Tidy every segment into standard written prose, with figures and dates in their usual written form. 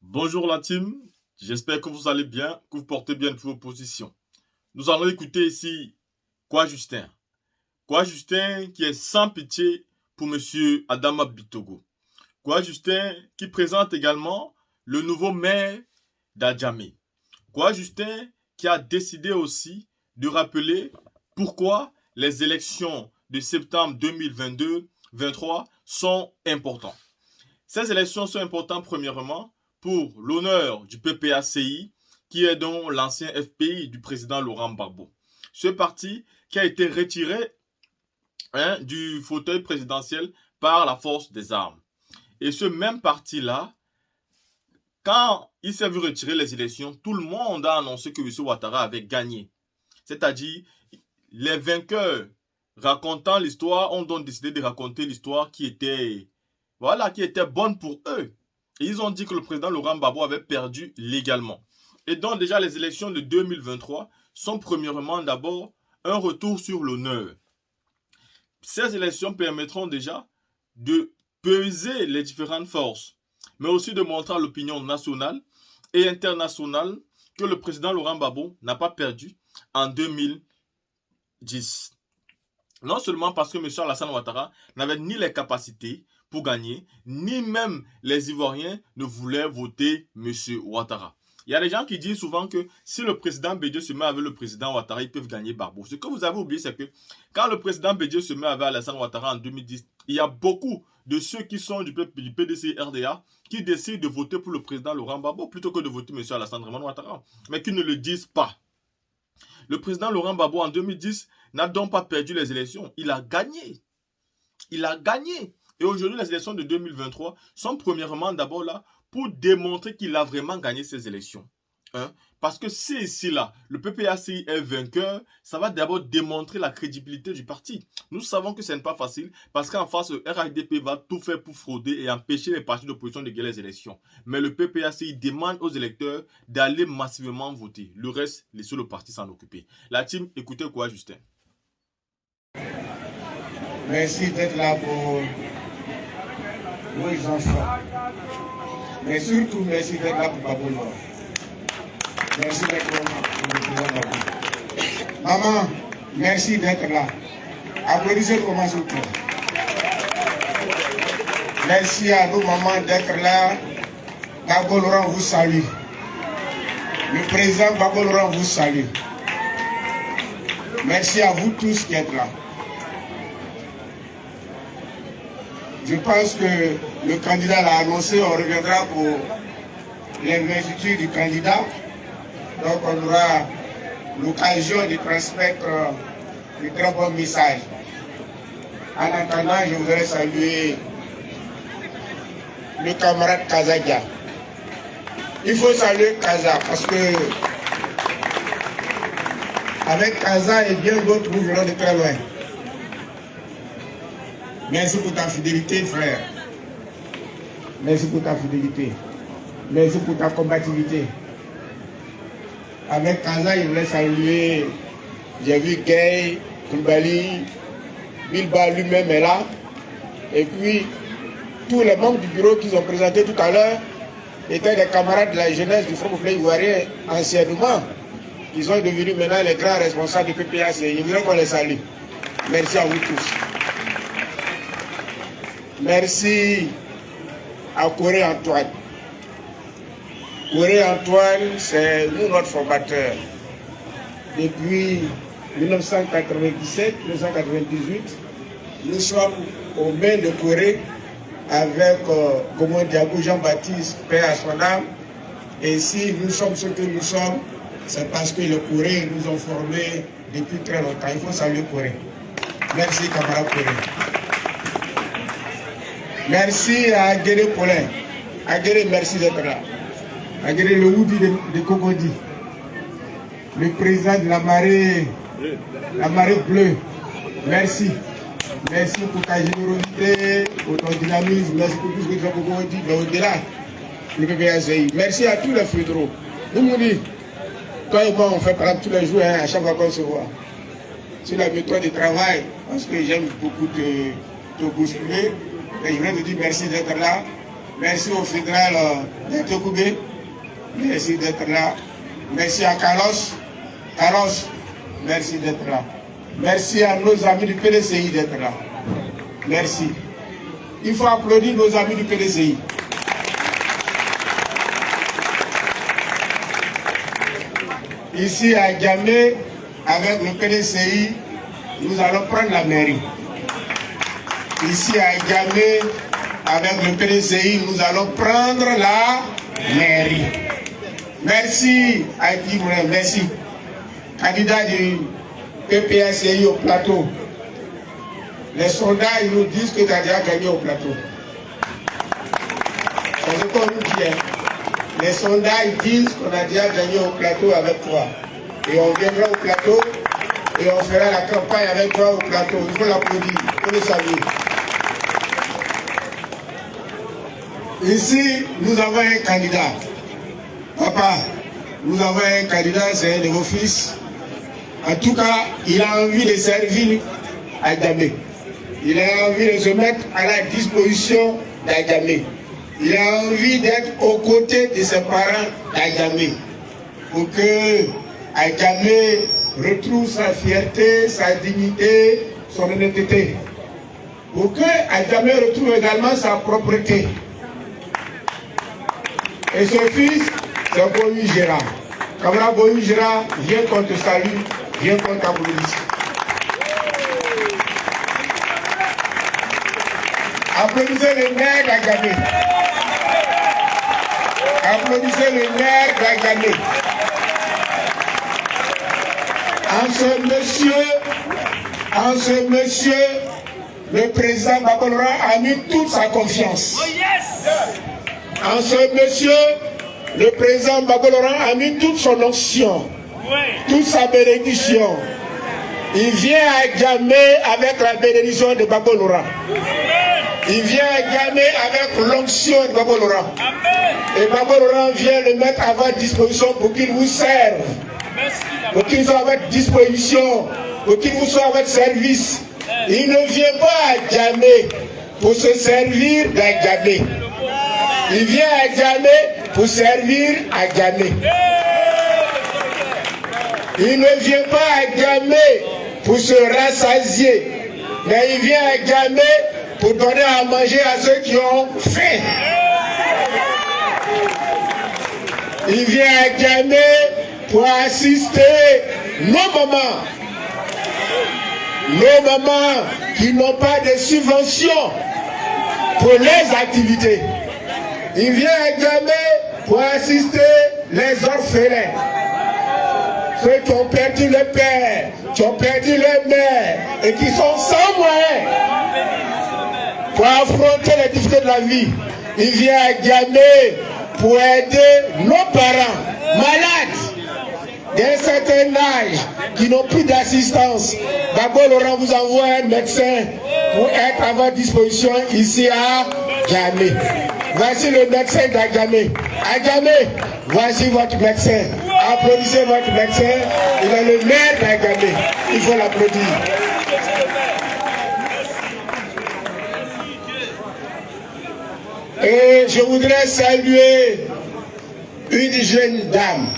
Bonjour la team, j'espère que vous allez bien, que vous portez bien toutes vos positions. Nous allons écouter ici Quoi Justin. Quoi Justin qui est sans pitié pour Monsieur Adama Bitogo. Quoi Justin qui présente également le nouveau maire d'Adjamé. Quoi Justin qui a décidé aussi de rappeler pourquoi les élections de septembre 2022-23 sont importantes. Ces élections sont importantes premièrement pour l'honneur du PPACI, qui est donc l'ancien FPI du président Laurent Gbagbo. Ce parti qui a été retiré du fauteuil présidentiel par la force des armes. Et ce même parti-là, quand il s'est vu retirer les élections, tout le monde a annoncé que M. Ouattara avait gagné. C'est-à-dire, les vainqueurs racontant l'histoire ont donc décidé de raconter l'histoire qui était bonne pour eux. Et ils ont dit que le président Laurent Gbagbo avait perdu légalement. Et donc déjà les élections de 2023 sont premièrement d'abord un retour sur l'honneur. Ces élections permettront déjà de peser les différentes forces, mais aussi de montrer à l'opinion nationale et internationale que le président Laurent Gbagbo n'a pas perdu en 2010. Non seulement parce que M. Alassane Ouattara n'avait ni les capacités pour gagner, ni même les Ivoiriens ne voulaient voter M. Ouattara. Il y a des gens qui disent souvent que si le président Bédié se met avec le président Ouattara, ils peuvent gagner Gbagbo. Ce que vous avez oublié, c'est que quand le président Bédié se met avec Alassane Ouattara en 2010, il y a beaucoup de ceux qui sont du PDC RDA qui décident de voter pour le président Laurent Gbagbo plutôt que de voter M. Alassane Ouattara, mais qui ne le disent pas. Le président Laurent Gbagbo en 2010 n'a donc pas perdu les élections. Il a gagné. Il a gagné. Et aujourd'hui, les élections de 2023 sont premièrement d'abord là pour démontrer qu'il a vraiment gagné ces élections. Parce que si ici là, le PPACI est vainqueur, ça va d'abord démontrer la crédibilité du parti. Nous savons que ce n'est pas facile parce qu'en face, le RHDP va tout faire pour frauder et empêcher les partis d'opposition de gagner les élections. Mais le PPACI demande aux électeurs d'aller massivement voter. Le reste, laissez le parti s'en occuper. La team, écoutez quoi, Justin? Merci d'être là pour vos enfants. Mais surtout, merci d'être là pour Gbagbo. Merci d'être là pour le président Gbagbo. Maman, merci d'être là. Applaudissez comment s'il vous plaît. Merci à nos mamans d'être là. Gbagbo Laurent vous salue. Le président Gbagbo Laurent vous salue. Merci à vous tous qui êtes là. Je pense que le candidat l'a annoncé, on reviendra pour l'investiture du candidat. Donc on aura l'occasion de transmettre de très bons messages. En attendant, je voudrais saluer le camarade Kazadia. Il faut saluer Kaza parce que avec Kaza et bien d'autres, nous venons de très loin. Merci pour ta fidélité, frère. Merci pour ta fidélité. Merci pour ta combativité. Avec Kaza, il voulait saluer. J'ai vu Gay, Koulibaly, Bilba lui-même est là. Et puis, tous les membres du bureau qu'ils ont présentés tout à l'heure étaient des camarades de la jeunesse du Front populaire ivoirien anciennement. Ils sont devenus maintenant les grands responsables du PPAC. Je voudrais qu'on les salue. Merci à vous tous. Merci à Corée Antoine. Corée Antoine, c'est nous notre formateur. Depuis 1997, 1998, nous sommes aux mains de Corée avec Gomo Diago Jean-Baptiste, père à son âme. Et si nous sommes ce que nous sommes, c'est parce que les Coréens nous ont formés depuis très longtemps. Il faut saluer Corée. Merci, camarade Corée. Merci à Aguéré Paulin. Aguéré, merci d'être là. Aguéré, le Woudi de Cocody. Le président de la marée bleue. Merci. Merci pour ta générosité, pour ton dynamisme. Merci pour tout ce que tu as pour Cocody. Mais au-delà, le PPACI. Merci à tous les fédéraux. Nous nous disons, toi et moi, on fait par exemple tous les jours, à chaque fois qu'on se voit. Sur la méthode de travail, parce que j'aime beaucoup te bousculer. Et je voudrais te dire merci d'être là. Merci au fédéral d'être occupé. Merci d'être là. Merci à Carlos. Carlos, merci d'être là. Merci à nos amis du PDCI d'être là. Merci. Il faut applaudir nos amis du PDCI. Ici à Djamé, avec le PDCI, nous allons prendre la mairie. Ici à Djamé, avec le PDCI, nous allons prendre la mairie. Merci à Guy Moulin, merci. Candidat du PPSCI au plateau. Les soldats, ils nous disent que tu as déjà gagné au plateau. C'est ce qu'on nous dit. Les soldats, ils disent qu'on a déjà gagné au plateau avec toi. Et on viendra au plateau et on fera la campagne avec toi au plateau. Il faut l'applaudir, il faut le saluer. Ici, nous avons un candidat. Papa, nous avons un candidat, c'est un de vos fils. En tout cas, il a envie de servir à Djamé. Il a envie de se mettre à la disposition d'Adjamé. Il a envie d'être aux côtés de ses parents d'Adjamé. Pour que Adjamé retrouve sa fierté, sa dignité, son honnêteté. Pour que Adjamé retrouve également sa propreté. Et son fils, c'est Boyu Gérard. Camarade Boyu Gérard, viens qu'on te salue, viens qu'on t'applaudisse. Applaudissez le maire d'Adjamé. Applaudissez le maire d'Adjamé. En ce monsieur, le président Bakolora a mis toute sa confiance. En ce monsieur, le président Bakolora a mis toute son onction, toute sa bénédiction. Il vient à Djamé avec la bénédiction de Bakolora. Il vient à Djamé avec l'onction de Bakolora. Et Bakolora vient le mettre à votre disposition pour qu'il vous serve. Pour qu'il soit à votre disposition. Pour qu'il vous soit à votre service. Il ne vient pas à Djamé pour se servir d'Adjamé. Il vient à Djamé pour servir à Djamé. Il ne vient pas à Djamé pour se rassasier. Mais il vient à Djamé pour donner à manger à ceux qui ont faim. Il vient à Djamé pour assister nos mamans. Nos mamans qui n'ont pas de subventions pour les activités. Il vient à Djamé pour assister les orphelins. Ceux qui ont perdu le père, qui ont perdu leur mère et qui sont sans moyens pour affronter les difficultés de la vie. Il vient à Djamé pour aider nos parents malades d'un certain âge qui n'ont plus d'assistance. D'abord, Laurent vous envoie un médecin pour être à votre disposition ici à Djamé. Voici le médecin d'Adjamé. Adjamé, voici votre médecin. Applaudissez votre médecin. Il est le maire d'Adjamé. Il faut l'applaudir. Et je voudrais saluer une jeune dame.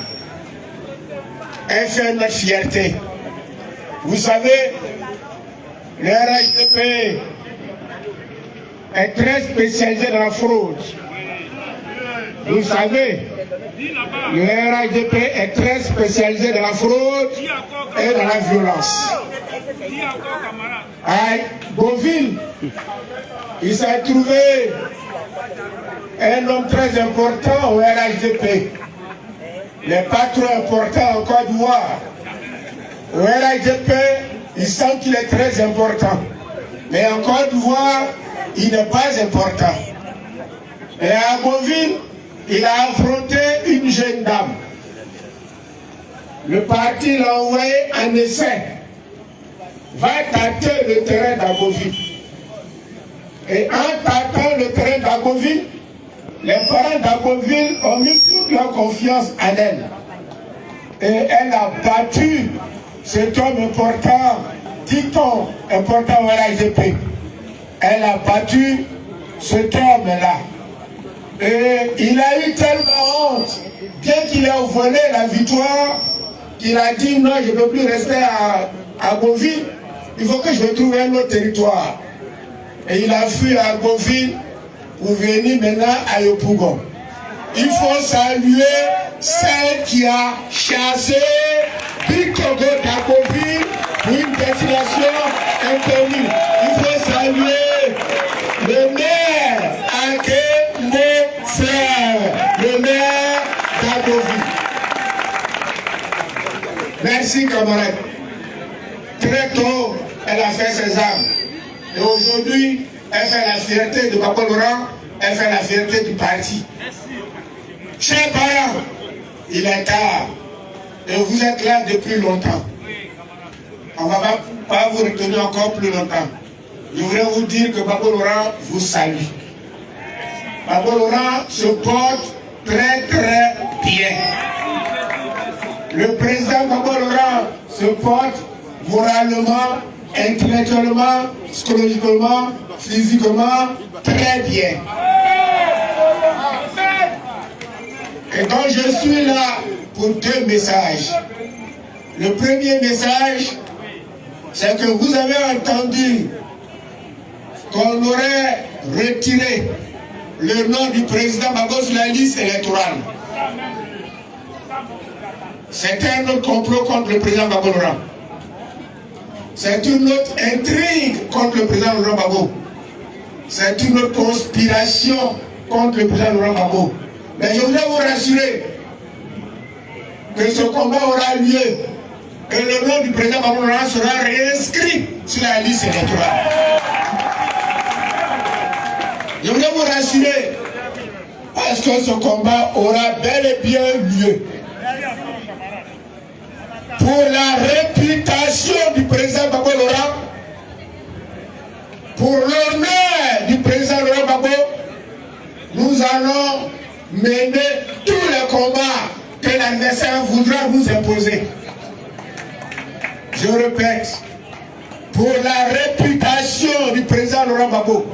Elle fait notre fierté. Vous savez, le RHDP est très spécialisé dans la fraude. Vous savez, le RHDP est très spécialisé dans la fraude et dans la violence. À Beauville, il s'est trouvé un homme très important au RHDP, mais pas trop important en Côte d'Ivoire. Au RHDP, il sent qu'il est très important, mais en Côte d'Ivoire, il n'est pas important. Et à Beauville, il a affronté une jeune dame. Le parti l'a envoyé en essai. Va tâter le terrain d'Agoville. Et en tâtant le terrain d'Agoville, les parents d'Agoville ont mis toute leur confiance en elle. Et elle a battu cet homme important, dit-on, important au RHDP. Elle a battu cet homme-là. Et il a eu tellement honte, bien qu'il ait volé la victoire, qu'il a dit non, je ne peux plus rester à Beauville, il faut que je trouve un autre territoire. Et il a fui à Beauville pour venir maintenant à Yopougon. Il faut saluer celle qui a chassé Bitogo d'Agoville pour une destination inconnue. Il faut saluer le maire Ake mon frère, le maire d'Agoville. Merci camarade. Très tôt, elle a fait ses armes. Et aujourd'hui, elle fait la fierté de Papa Laurent, elle fait la fierté du parti. Chers parents, il est tard. Et vous êtes là depuis longtemps. On ne va pas vous retenir encore plus longtemps. Je voudrais vous dire que Papa Laurent vous salue. Papa Laurent se porte très très bien. Le président Papa Laurent se porte moralement, intellectuellement, psychologiquement, physiquement très bien. Et donc je suis là pour deux messages. Le premier message, c'est que vous avez entendu qu'on aurait retiré le nom du président Gbagbo sur la liste électorale. C'est un autre complot contre le président Gbagbo Laurent. C'est une autre intrigue contre le président Laurent Gbagbo. C'est une autre conspiration contre le président Laurent Gbagbo. Mais je voudrais vous rassurer que ce combat aura lieu et le nom du président Gbagbo Laurent sera réinscrit sur la liste électorale. Je voudrais vous rassurer parce que ce combat aura bel et bien lieu. Pour la réputation du président Gbagbo Laurent, pour l'honneur du président Laurent Gbagbo, nous allons mener tous les combats que l'adversaire voudra nous imposer. Je répète, pour la réputation du président Laurent Gbagbo,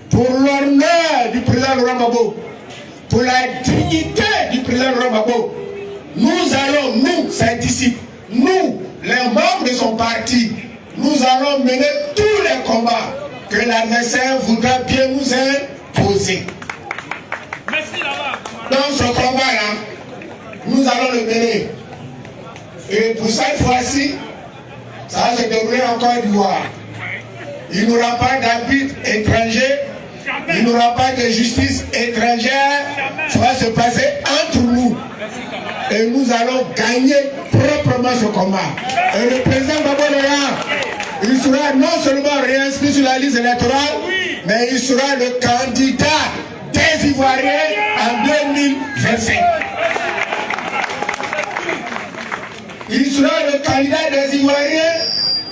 pour l'honneur du président Laurent Gbagbo, pour la dignité du président Laurent Gbagbo, nous allons, nous, ses disciples, nous, les membres de son parti, nous allons mener tous les combats que l'adversaire voudra bien nous imposer. Dans ce combat-là, nous allons le mener. Et pour cette fois-ci, ça va se dérouler en Côte d'Ivoire. Il n'y aura pas d'arbitre étranger, il n'y aura pas de justice étrangère. Ça va se passer entre nous. Et nous allons gagner proprement ce combat. Et le président Gbagbo Laurent, il sera non seulement réinscrit sur la liste électorale, mais il sera le candidat des Ivoiriens en 2025. Il sera le candidat des Ivoiriens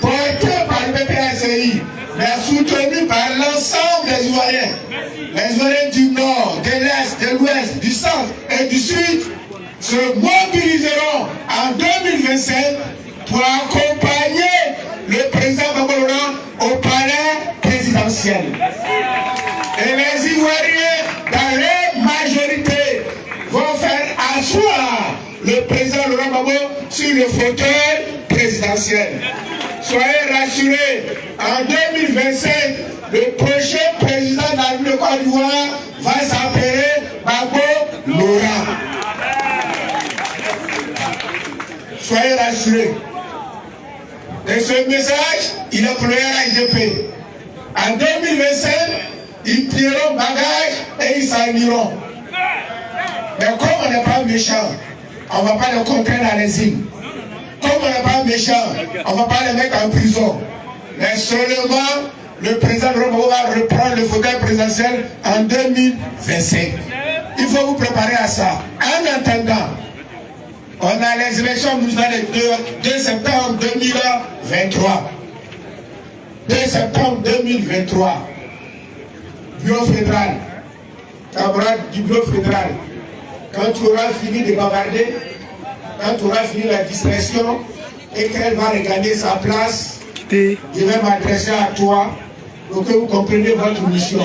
porté par le PPACI, mais soutenu par l'ensemble des Ivoiriens. Les Ivoiriens du Nord, de l'Est, de l'Ouest, du Centre et du Sud se mobiliseront en 2025 pour accompagner le président Gbagbo Laurent au palais présidentiel. Et les Ivoiriens, dans leur majorité, vont faire asseoir le président Laurent Gbagbo sur le fauteuil présidentiel. Soyez rassurés, en 2025, le prochain président de la République de Côte d'Ivoire va s'appeler Gbagbo Laurent. Soyez rassurés. Et ce message, il est pour le RHDP. En 2025, ils plieront bagages et ils s'en iront. Mais comme on n'est pas méchant, on ne va pas les contraindre à l'exil. Comme on n'est pas méchant, on ne va pas les mettre en prison. Mais seulement, le président Laurent Gbagbo va reprendre le fauteuil présidentiel en 2025. Il faut vous préparer à ça. En attendant, on a les élections municipales de 2 septembre 2023. 2 septembre 2023. Bureau fédéral. Camarade du bureau fédéral. Quand tu auras fini de bavarder, quand tu auras fini la discrétion et qu'elle va regagner sa place, je vais m'adresser à toi pour que vous compreniez votre mission.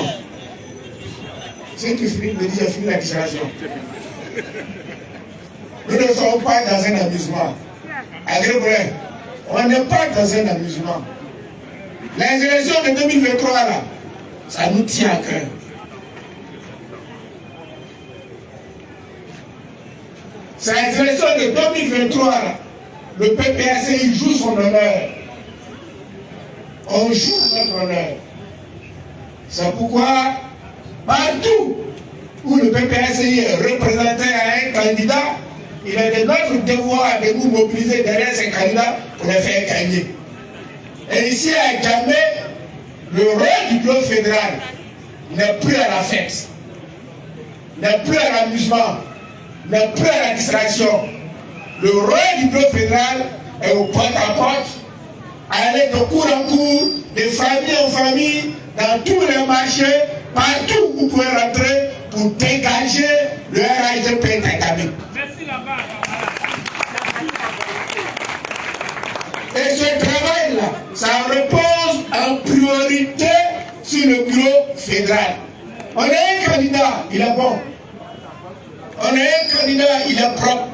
Si tu finis, me dis, j'ai fini la distillation. Nous ne sommes pas dans un amusement. Agré, on n'est pas dans un amusement. Les élections de 2023, là, ça nous tient à cœur. Ces élections de 2023, là, le PPACI joue son honneur. On joue notre honneur. C'est pourquoi, partout où le PPACI est représenté à un candidat, il est de notre devoir de nous mobiliser derrière ces candidats pour les faire gagner. Et ici à Djamé, le rôle du bureau fédéral n'est plus à la fête, n'est plus à l'amusement, n'est plus à la distraction. Le rôle du bureau fédéral est au porte-à-porte, aller de cour en cour, de famille en famille, dans tous les marchés, partout où vous pouvez rentrer pour dégager le RHDP d'Djamé. Merci là-bas. Et ce travail-là, ça repose en priorité sur le bureau fédéral. On a un candidat, il est bon. On a un candidat, il est propre.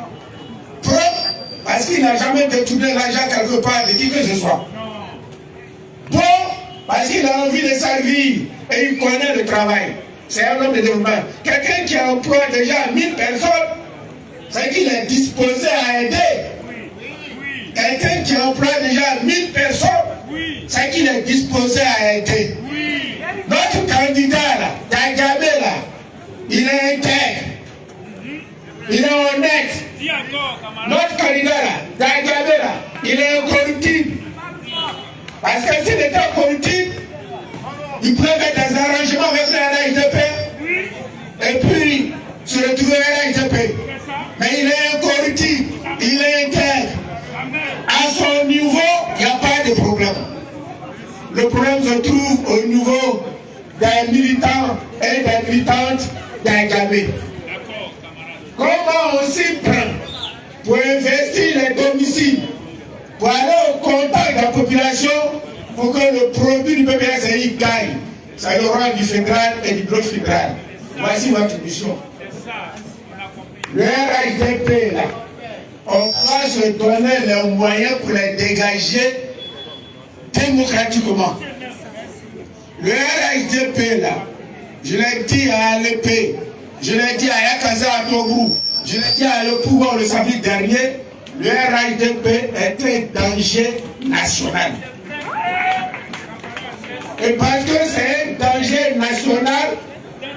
Propre, parce qu'il n'a jamais détourné l'argent quelque part de qui que ce soit. Bon, parce qu'il a envie de servir et il connaît le travail. C'est un homme de développement. Quelqu'un qui emploie déjà 1000 personnes, c'est qu'il est disposé à aider. Quelqu'un qui emploie déjà 1000 personnes, c'est qu'il est disposé à aider. Notre candidat là, Djamé là, il est intègre. Il est honnête. Notre candidat là, Djamé là, il est incorruptible. Parce que s'il était corruptible, il pouvait faire des arrangements avec le RHDP et puis se retrouver à RHDP. Mais il est incorruptible, il est intègre. À son niveau, il n'y a pas de problème. Le problème se trouve au niveau des militants et des militantes d'Djamé. Comment on s'y prend pour investir les domiciles, pour aller au contact de la population, pour que le produit du PPACI gagne? C'est le rôle du fédéral et du bureau fédéral. Voici votre mission. Le RHDP, là, on va se donner les moyens pour les dégager démocratiquement. Le RHDP, là, je l'ai dit à l'EP, je l'ai dit à Yakaza à Tobrou, je l'ai dit à le pouvoir le samedi dernier, le RHDP est un danger national. Et parce que c'est un danger national,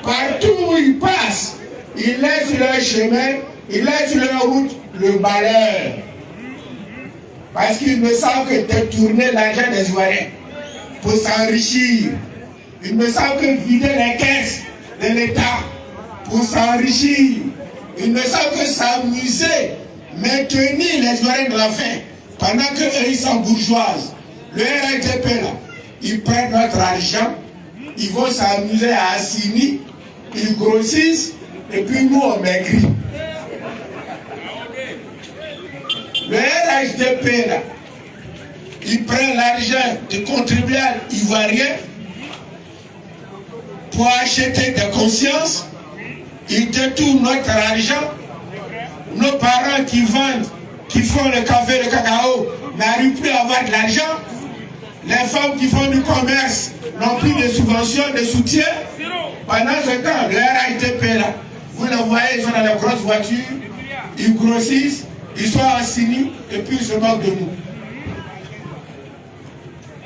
partout où il passe, il laisse sur leur chemin, il laisse sur leur route le malheur. Parce qu'il ne savent que détourner l'argent des Ivoiriens pour s'enrichir. Il ne savent que vider les caisses de l'État pour s'enrichir. Ils ne savent que s'amuser, maintenir les Ivoiriens de la faim pendant qu'eux ils sont bourgeoises. Le RHDP là, ils prennent notre argent, ils vont s'amuser à Assini, ils grossissent et puis nous on maigrit. Le RHDP là, il prend l'argent du contribuable ivoirien pour acheter des consciences, il détourne notre argent. Nos parents qui vendent, qui font le café, le cacao, n'arrivent plus à avoir de l'argent. Les femmes qui font du commerce n'ont plus de subventions, de soutien. Pendant ce temps, le RHDP là, vous les voyez, ils sont dans les grosses voitures, ils grossissent, ils sont assignés et puis ils se moquent de nous.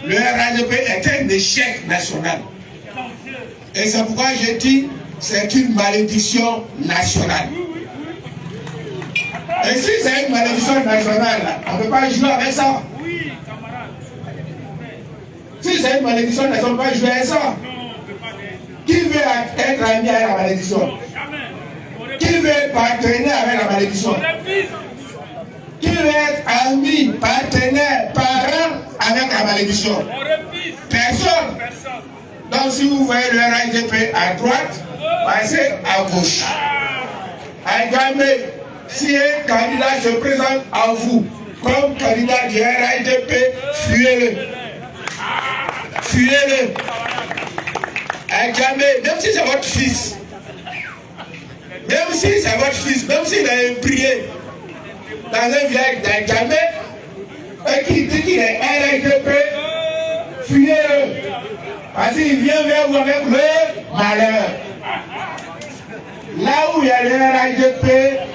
Le RHDP est un échec national. Et c'est pourquoi je dis c'est une malédiction nationale. Et si c'est une malédiction nationale, là, on ne peut pas jouer avec ça. Si c'est une malédiction nationale, on ne peut pas jouer avec ça. Qui veut être ami avec la malédiction? Qui veut partenaire avec la malédiction? Qui veut être ami, partenaire, parent avec la malédiction? Personne. Donc si vous voyez le RHDP à droite, passez à gauche. À Djamé, si un candidat se présente à vous comme candidat du RHDP, fuyez-le. Fuyez-le. À Djamé, même si c'est votre fils, Même si c'est votre fils, même s'il a prié dans un village d'Adjamé, et qui dit qu'il est RGP, fuyez-le. Parce qu'il vient vers vous avec le malheur. Là où il y a le RGP,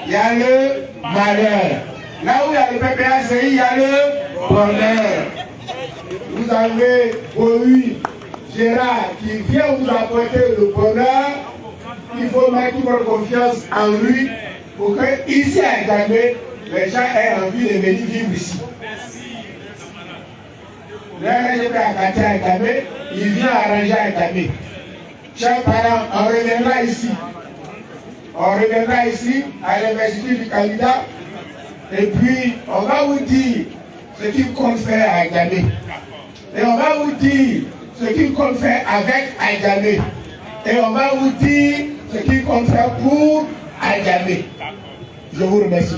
il y a le malheur. Là où il y a le PPACI, il y a le bonheur. Vous avez Bohui, Gérard, qui vient vous apporter le bonheur. Il faut mettre votre confiance en lui pour que ici à Adjamé, les gens aient envie de venir vivre ici. Le RGP à Katia à Adjamé, il vient arranger à Adjamé. Chers parents, on reviendra ici. On reviendra ici à l'investiture du candidat. Et puis, on va vous dire ce qu'il compte faire à Adjamé. Et on va vous dire ce qu'il compte faire avec Adjamé. Et on va vous dire ce qu'il compte faire pour Adjamé. Je vous remercie.